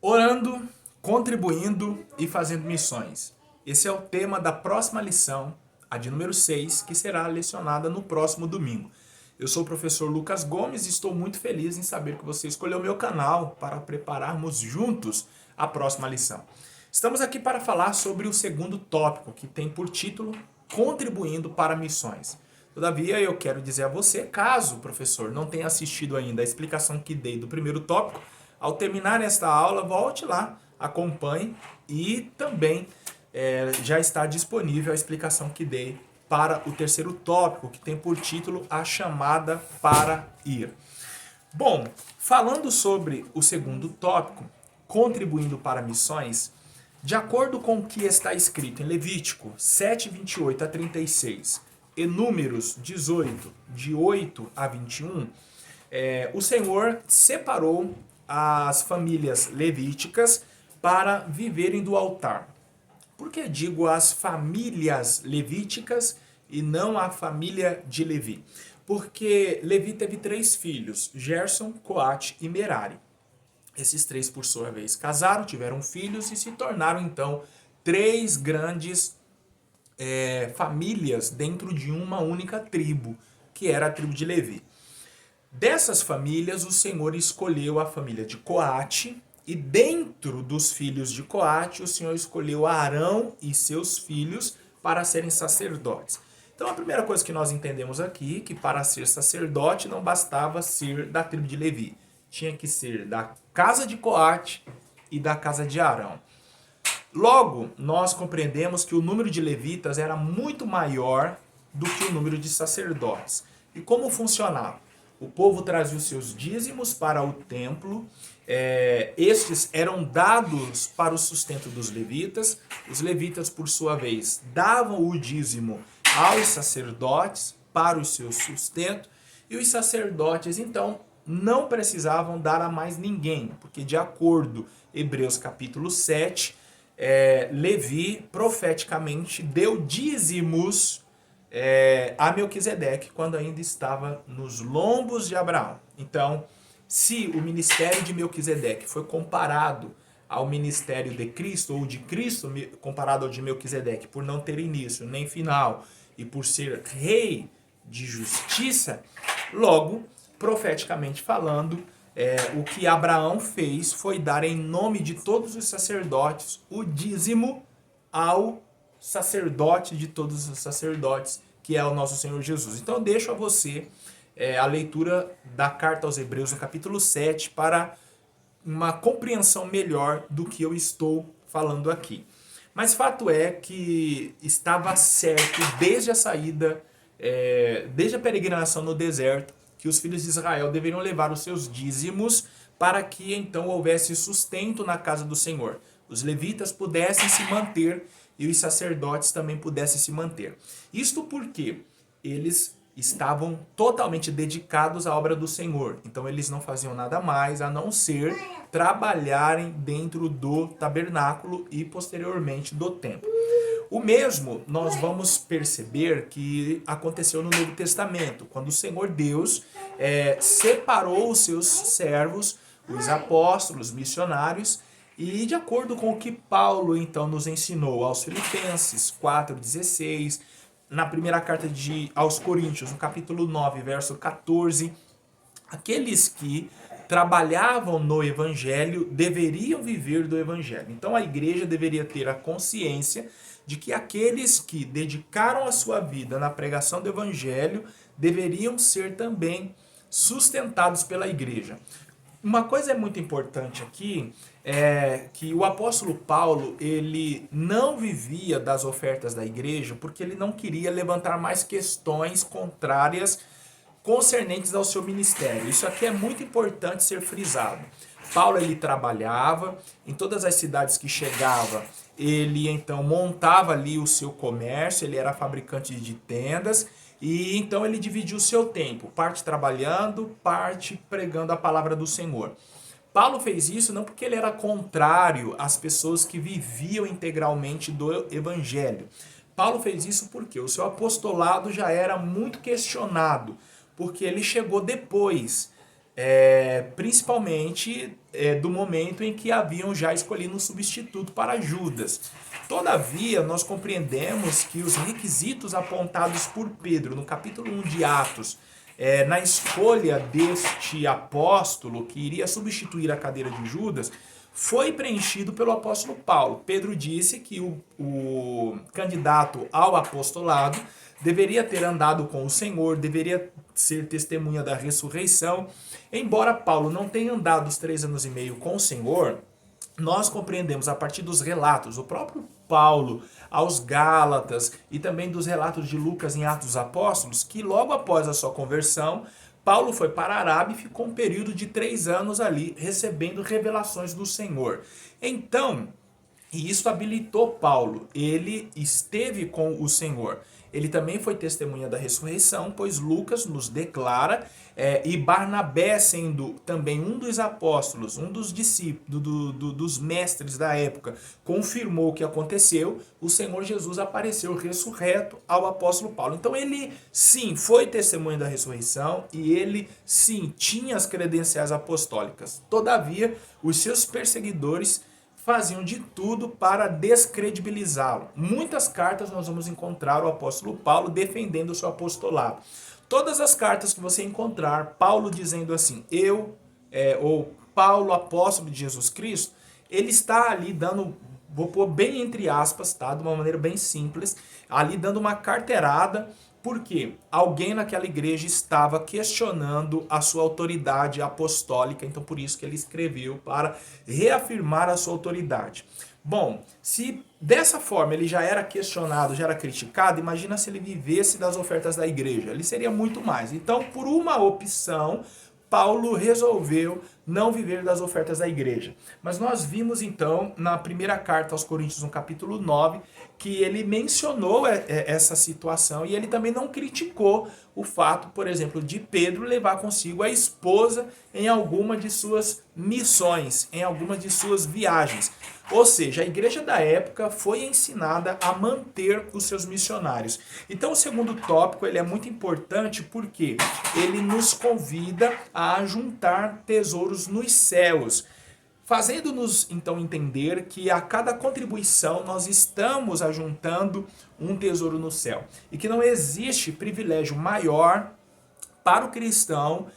Orando, contribuindo e fazendo missões. Esse é o tema da próxima lição, a de número 6, que será lecionada no próximo domingo. Eu sou o professor Lucas Gomes e estou muito feliz em saber que você escolheu o meu canal para prepararmos juntos a próxima lição. Estamos aqui para falar sobre o segundo tópico, que tem por título Contribuindo para Missões. Todavia, eu quero dizer a você, caso o professor não tenha assistido ainda a explicação que dei do primeiro tópico, ao terminar esta aula, volte lá, acompanhe e também já está disponível a explicação que dei para o terceiro tópico, que tem por título A Chamada para Ir. Bom, falando sobre o segundo tópico, contribuindo para missões, de acordo com o que está escrito em Levítico 7, 28 a 36 e Números 18, de 8 a 21, o Senhor separou as famílias levíticas para viverem do altar. Por que digo as famílias levíticas e não a família de Levi? Porque Levi teve 3 filhos, Gerson, Coate e Merari. Esses 3, por sua vez, casaram, tiveram filhos e se tornaram, então, 3 grandes famílias dentro de uma única tribo, que era a tribo de Levi. Dessas famílias, o Senhor escolheu a família de Coate, e dentro dos filhos de Coate, o Senhor escolheu Arão e seus filhos para serem sacerdotes. Então, a primeira coisa que nós entendemos aqui, que para ser sacerdote não bastava ser da tribo de Levi. Tinha que ser da casa de Coate e da casa de Arão. Logo, nós compreendemos que o número de levitas era muito maior do que o número de sacerdotes. E como funcionava? O povo trazia os seus dízimos para o templo, estes eram dados para o sustento dos levitas. Os levitas, por sua vez, davam o dízimo aos sacerdotes para o seu sustento, e os sacerdotes, então, não precisavam dar a mais ninguém, porque de acordo com Hebreus capítulo 7, Levi profeticamente deu dízimos a Melquisedeque quando ainda estava nos lombos de Abraão. Então, se o ministério de Melquisedeque foi comparado ao ministério de Cristo, ou de Cristo comparado ao de Melquisedeque, por não ter início nem final e por ser rei de justiça, logo, profeticamente falando, o que Abraão fez foi dar em nome de todos os sacerdotes o dízimo ao sacerdote de todos os sacerdotes, que é o nosso Senhor Jesus. Então eu deixo a você a leitura da carta aos Hebreus no capítulo 7 para uma compreensão melhor do que eu estou falando aqui. Mas fato é que estava certo desde a saída, desde a peregrinação no deserto, que os filhos de Israel deveriam levar os seus dízimos para que então houvesse sustento na casa do Senhor. Os levitas pudessem se manter e os sacerdotes também pudessem se manter. Isto porque eles estavam totalmente dedicados à obra do Senhor. Então eles não faziam nada mais a não ser trabalharem dentro do tabernáculo e posteriormente do templo. O mesmo nós vamos perceber que aconteceu no Novo Testamento, quando o Senhor Deus separou os seus servos, os apóstolos, os missionários, e de acordo com o que Paulo então nos ensinou aos Filipenses 4,16, na primeira carta aos Coríntios, no capítulo 9, verso 14, aqueles que trabalhavam no Evangelho deveriam viver do Evangelho. Então a igreja deveria ter a consciência de que aqueles que dedicaram a sua vida na pregação do Evangelho deveriam ser também sustentados pela igreja. Uma coisa muito importante aqui é que o apóstolo Paulo, ele não vivia das ofertas da igreja porque ele não queria levantar mais questões contrárias concernentes ao seu ministério. Isso aqui é muito importante ser frisado. Paulo, ele trabalhava em todas as cidades que chegava, ele então montava ali o seu comércio, ele era fabricante de tendas, e então ele dividiu o seu tempo, parte trabalhando, parte pregando a palavra do Senhor. Paulo fez isso não porque ele era contrário às pessoas que viviam integralmente do evangelho. Paulo fez isso porque o seu apostolado já era muito questionado, porque ele chegou depois principalmente do momento em que haviam já escolhido um substituto para Judas. Todavia, nós compreendemos que os requisitos apontados por Pedro no capítulo 1 de Atos, na escolha deste apóstolo que iria substituir a cadeira de Judas, foi preenchido pelo apóstolo Paulo. Pedro disse que o candidato ao apostolado deveria ter andado com o Senhor, deveria ser testemunha da ressurreição. Embora Paulo não tenha andado os 3 anos e meio com o Senhor, nós compreendemos a partir dos relatos do próprio Paulo aos Gálatas e também dos relatos de Lucas em Atos dos Apóstolos, que logo após a sua conversão, Paulo foi para a Arábia e ficou um período de 3 anos ali recebendo revelações do Senhor. Então, e isso habilitou Paulo, ele esteve com o Senhor. Ele também foi testemunha da ressurreição, pois Lucas nos declara, e Barnabé, sendo também um dos apóstolos, um dos discípulos, dos mestres da época, confirmou o que aconteceu. O Senhor Jesus apareceu ressurreto ao apóstolo Paulo. Então ele sim foi testemunha da ressurreição e ele sim tinha as credenciais apostólicas. Todavia, os seus perseguidores faziam de tudo para descredibilizá-lo. Muitas cartas nós vamos encontrar o apóstolo Paulo defendendo o seu apostolado. Todas as cartas que você encontrar, Paulo dizendo assim, ou Paulo, apóstolo de Jesus Cristo, ele está ali dando, vou pôr bem entre aspas, tá? De uma maneira bem simples, ali dando uma carteirada, porque alguém naquela igreja estava questionando a sua autoridade apostólica, então por isso que ele escreveu para reafirmar a sua autoridade. Bom, se dessa forma ele já era questionado, já era criticado, imagina se ele vivesse das ofertas da igreja, ele seria muito mais. Então, por uma opção, Paulo resolveu não viver das ofertas da igreja. Mas nós vimos então na primeira carta aos Coríntios, no capítulo 9, que ele mencionou essa situação e ele também não criticou o fato, por exemplo, de Pedro levar consigo a esposa em alguma de suas missões, em alguma de suas viagens. Ou seja, a igreja da época foi ensinada a manter os seus missionários. Então o segundo tópico ele é muito importante porque ele nos convida a juntar tesouros nos céus, fazendo-nos então entender que a cada contribuição nós estamos ajuntando um tesouro no céu e que não existe privilégio maior para o cristão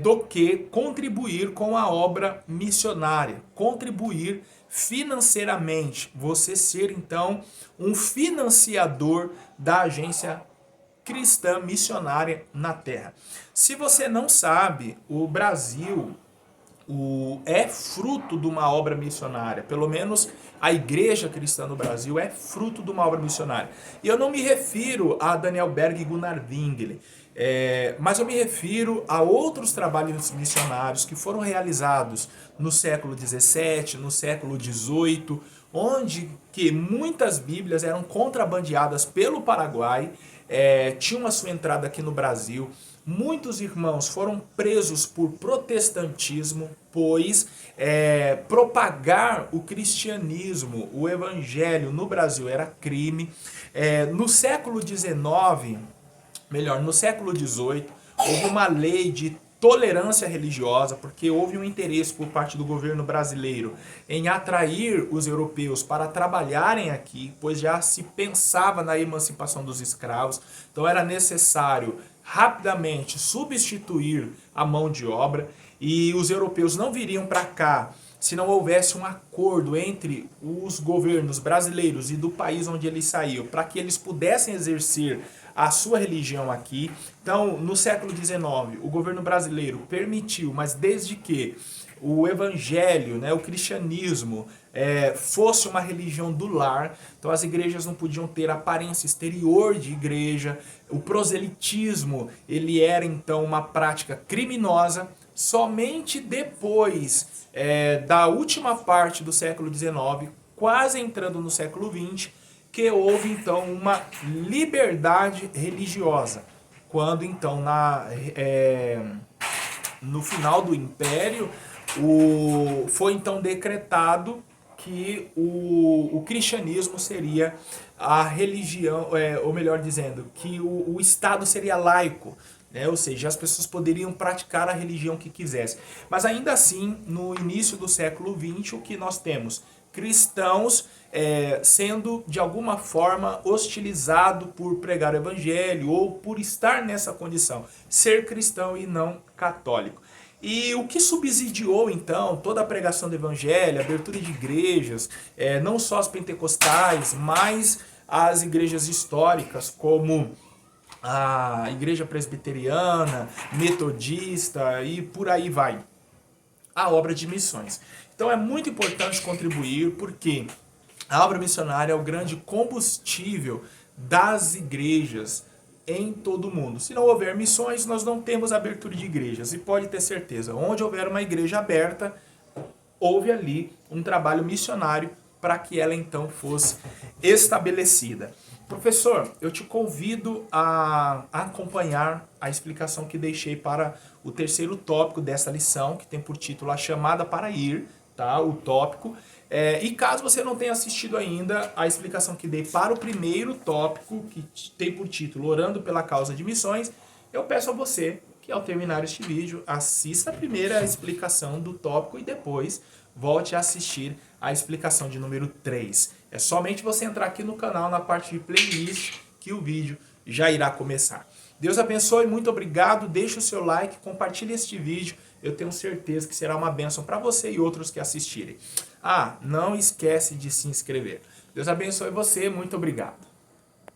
do que contribuir com a obra missionária, contribuir financeiramente, você ser então um financiador da agência cristã missionária na terra. Se você não sabe, o Brasil é fruto de uma obra missionária. Pelo menos a igreja cristã no Brasil é fruto de uma obra missionária. E eu não me refiro a Daniel Berg e Gunnar Wingele, mas eu me refiro a outros trabalhos missionários que foram realizados no século XVII, no século XVIII, onde que muitas Bíblias eram contrabandeadas pelo Paraguai, tinham a sua entrada aqui no Brasil. Muitos irmãos foram presos por protestantismo, pois propagar o cristianismo, o evangelho no Brasil era crime. No século XIX, melhor, no século XVIII, houve uma lei de tolerância religiosa, porque houve um interesse por parte do governo brasileiro em atrair os europeus para trabalharem aqui, pois já se pensava na emancipação dos escravos, então era necessário rapidamente substituir a mão de obra e os europeus não viriam para cá se não houvesse um acordo entre os governos brasileiros e do país onde eles saíram, para que eles pudessem exercer a sua religião aqui. Então, no século XIX, o governo brasileiro permitiu, mas desde que o evangelho, né, o cristianismo, fosse uma religião do lar, então as igrejas não podiam ter aparência exterior de igreja, o proselitismo ele era então uma prática criminosa. Somente depois da última parte do século XIX, quase entrando no século XX, que houve então uma liberdade religiosa, quando então no final do Império foi então decretado que o cristianismo seria a religião, ou melhor dizendo, que o Estado seria laico. né? Ou seja, as pessoas poderiam praticar a religião que quisessem. Mas ainda assim, no início do século XX, o que nós temos? Cristãos sendo de alguma forma hostilizado por pregar o evangelho ou por estar nessa condição, ser cristão e não católico. E o que subsidiou então toda a pregação do evangelho, a abertura de igrejas, não só as pentecostais, mas as igrejas históricas como a igreja presbiteriana, metodista e por aí vai, a obra de missões. Então é muito importante contribuir porque a obra missionária é o grande combustível das igrejas em todo o mundo. Se não houver missões, nós não temos abertura de igrejas. E pode ter certeza, onde houver uma igreja aberta, houve ali um trabalho missionário para que ela então fosse estabelecida. Professor, eu te convido a acompanhar a explicação que deixei para o terceiro tópico dessa lição, que tem por título A Chamada para Ir, tá? O tópico. E caso você não tenha assistido ainda a explicação que dei para o primeiro tópico, que tem por título Orando pela Causa de Missões, eu peço a você que ao terminar este vídeo, assista a primeira explicação do tópico e depois volte a assistir a explicação de número 3. É somente você entrar aqui no canal, na parte de playlist, que o vídeo já irá começar. Deus abençoe, muito obrigado, deixe o seu like, compartilhe este vídeo, eu tenho certeza que será uma bênção para você e outros que assistirem. Não esquece de se inscrever. Deus abençoe você, muito obrigado.